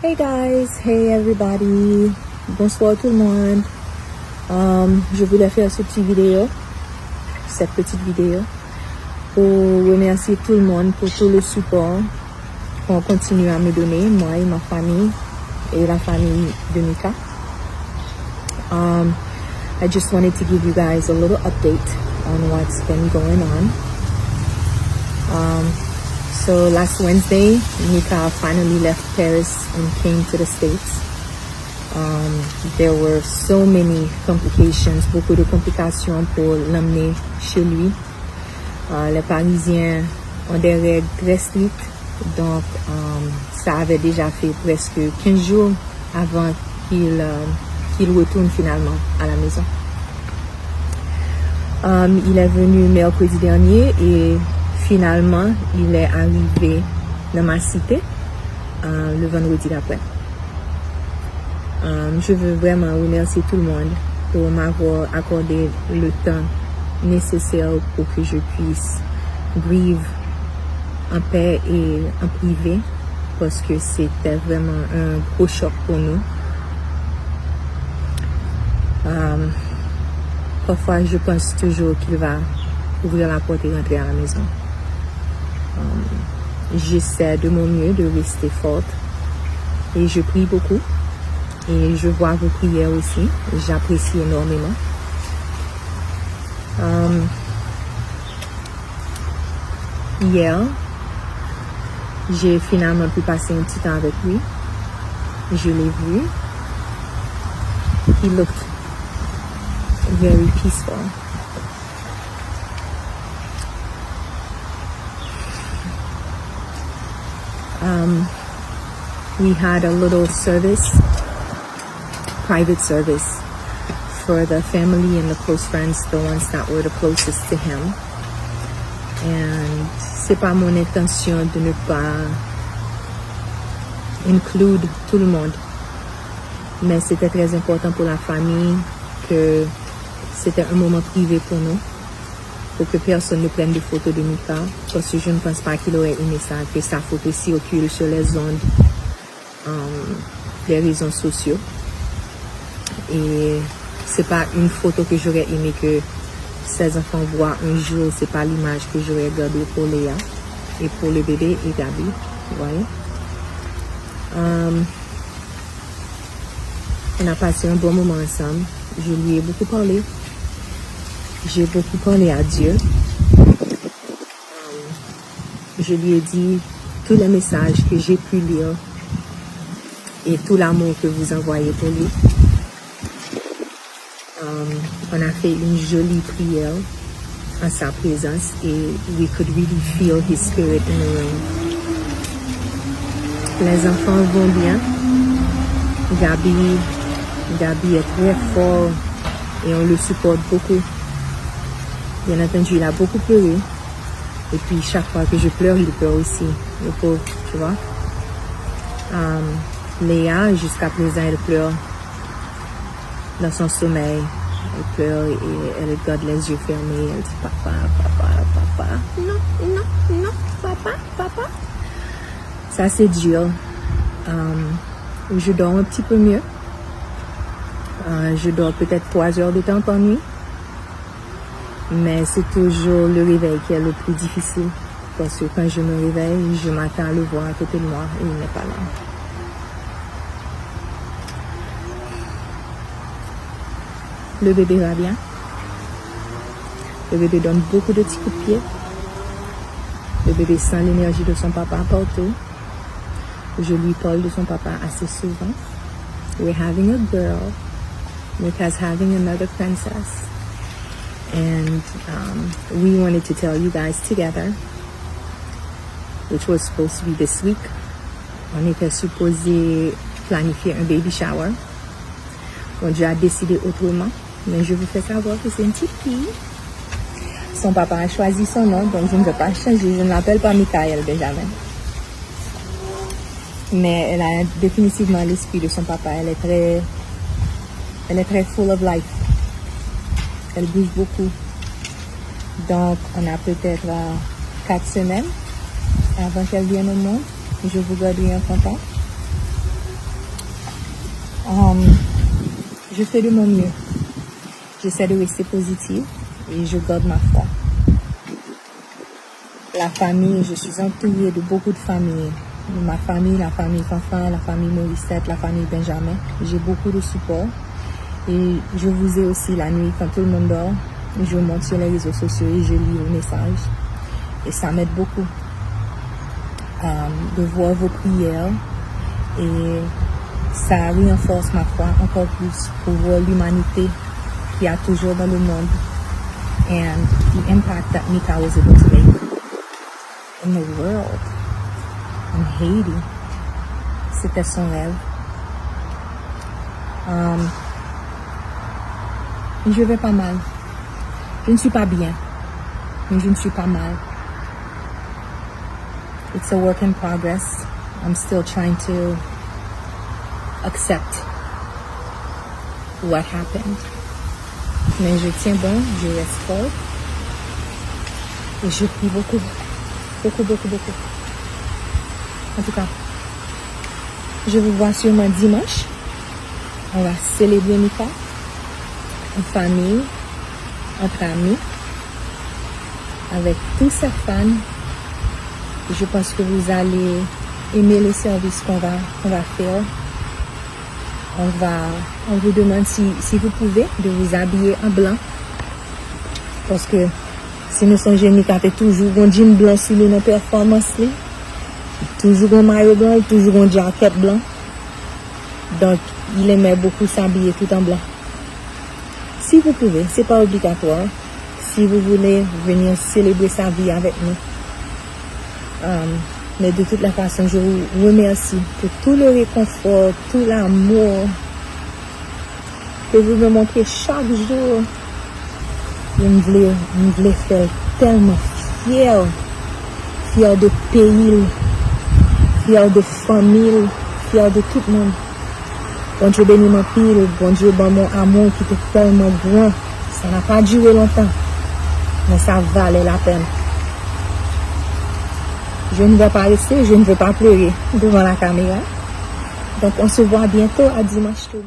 Hey guys, hey everybody, bonsoir tout le monde. Je voulais faire cette petite vidéo pour remercier tout le monde pour tout le support qu'on continue à me donner, moi et ma famille et la famille de Mika. I just wanted to give you guys a little update on what's been going on. So last Wednesday, Mika finally left Paris and came to the States. There were so many complications, beaucoup de complications pour l'emmener chez lui. Les Parisiens ont des règles très strictes, donc ça avait déjà fait presque 15 jours avant qu'il retourne finalement à la maison. Il est venu mercredi dernier et finalement il est arrivé dans ma cité le vendredi d'après. Je veux vraiment remercier tout le monde pour m'avoir accordé le temps nécessaire pour que je puisse vivre en paix et en privé, parce que c'était vraiment un gros choc pour nous. Parfois, je pense toujours qu'il va ouvrir la porte et rentrer à la maison. J'essaie de mon mieux de rester forte et je prie beaucoup et je vois vos prières aussi. J'apprécie énormément. Hier, j'ai finalement pu passer un petit temps avec lui. Je l'ai vu. He looked very peaceful. We had a little service, private service, for the family and the close friends, the ones that were the closest to him. And c'est pas mon intention de ne pas inclure tout le monde, mais c'était très important pour la famille que c'était un moment privé pour nous, pour que personne ne prenne de photos de Mika, parce que je ne pense pas qu'il aurait aimé ça, que sa photo circule sur les ondes des réseaux sociaux. Et c'est pas une photo que j'aurais aimé que ses enfants voient un jour. C'est pas l'image que j'aurais gardée pour Léa et pour le bébé et Gabi, vous voyez. On a passé un bon moment ensemble. Je lui ai beaucoup parlé. J'ai beaucoup parlé à Dieu. Je lui ai dit tous les messages que j'ai pu lire et tout l'amour que vous envoyez pour lui. On a fait une jolie prière en sa présence et we could really feel his spirit in the room. Les enfants vont bien. Gabi est très fort et on le supporte beaucoup. Bien entendu, il a beaucoup pleuré. Et puis chaque fois que je pleure, il pleure aussi. Le pauvre, tu vois. Léa, jusqu'à présent, elle pleure dans son sommeil. Elle pleure et elle garde les yeux fermés. Elle dit papa, papa, papa. Non, papa. Ça, c'est dur. Je dors un petit peu mieux. Je dors peut-être 3 heures de temps par nuit. Mais c'est toujours le réveil qui est le plus difficile. Parce que quand je me réveille, je m'attends à le voir à côté de moi et il n'est pas là. Le bébé va bien. Le bébé donne beaucoup de petits coups de pied. Le bébé sent l'énergie de son papa partout. Je lui parle de son papa assez souvent. We're having a girl. Mika's having another princess. And we wanted to tell you guys together, which was supposed to be this week. On était supposé planifier un baby shower. On a déjà décidé autrement, mais je vous fais savoir que c'est une petite fille. Son papa a choisi son nom, donc je ne vais pas changer. Je ne l'appelle pas Michael Benjamin. Mais elle a définitivement l'esprit de son papa. Elle est très full of life. Elle bouge beaucoup. Donc, on a peut-être 4 semaines avant qu'elle vienne au monde. Je vous garderai en contact. Je fais de mon mieux. J'essaie de rester positive et je garde ma foi. La famille, je suis entourée de beaucoup de familles. Ma famille, la famille Fanfan, la famille Morissette, la famille Benjamin. J'ai beaucoup de support. Et je vous ai aussi la nuit quand tout le monde dort. Je monte sur les réseaux sociaux et je lis vos messages. Et ça m'aide beaucoup de voir vos prières. Et ça renforce ma foi encore plus pour voir l'humanité qu'il y a toujours dans le monde. And the impact that Mika was able to make in the world. En Haiti. C'était son rêve. Je vais pas mal. Je ne suis pas bien, mais je ne suis pas mal. It's a work in progress. I'm still trying to accept what happened. Mais je tiens bon, je reste fort. Et je prie beaucoup. Beaucoup. En tout cas, je vous vois sûrement dimanche. On va célébrer Mika en famille, entre amis, avec tous ses fans. Je pense que vous allez aimer le service qu'on va faire. On vous demande si vous pouvez de vous habiller en blanc. Parce que si nous sommes jeunes, Mika fait toujours un jean blanc sur nos performances. Toujours un maillot blanc, toujours un jacket blanc. Donc, il aimait beaucoup s'habiller tout en blanc. Si vous pouvez, c'est pas obligatoire. Si vous voulez venir célébrer sa vie avec nous. Mais de toute la façon, je vous remercie pour tout le réconfort, tout l'amour que vous me montrez chaque jour. Je me voulais faire tellement fière de pays, fière de famille, fière de tout le monde. Bon Dieu bénit mon pile, bon Dieu bon mon amour qui était tellement grand. Ça n'a pas duré longtemps, mais ça valait la peine. Je ne vais pas rester, je ne veux pas pleurer devant la caméra. Donc on se voit bientôt à dimanche tout.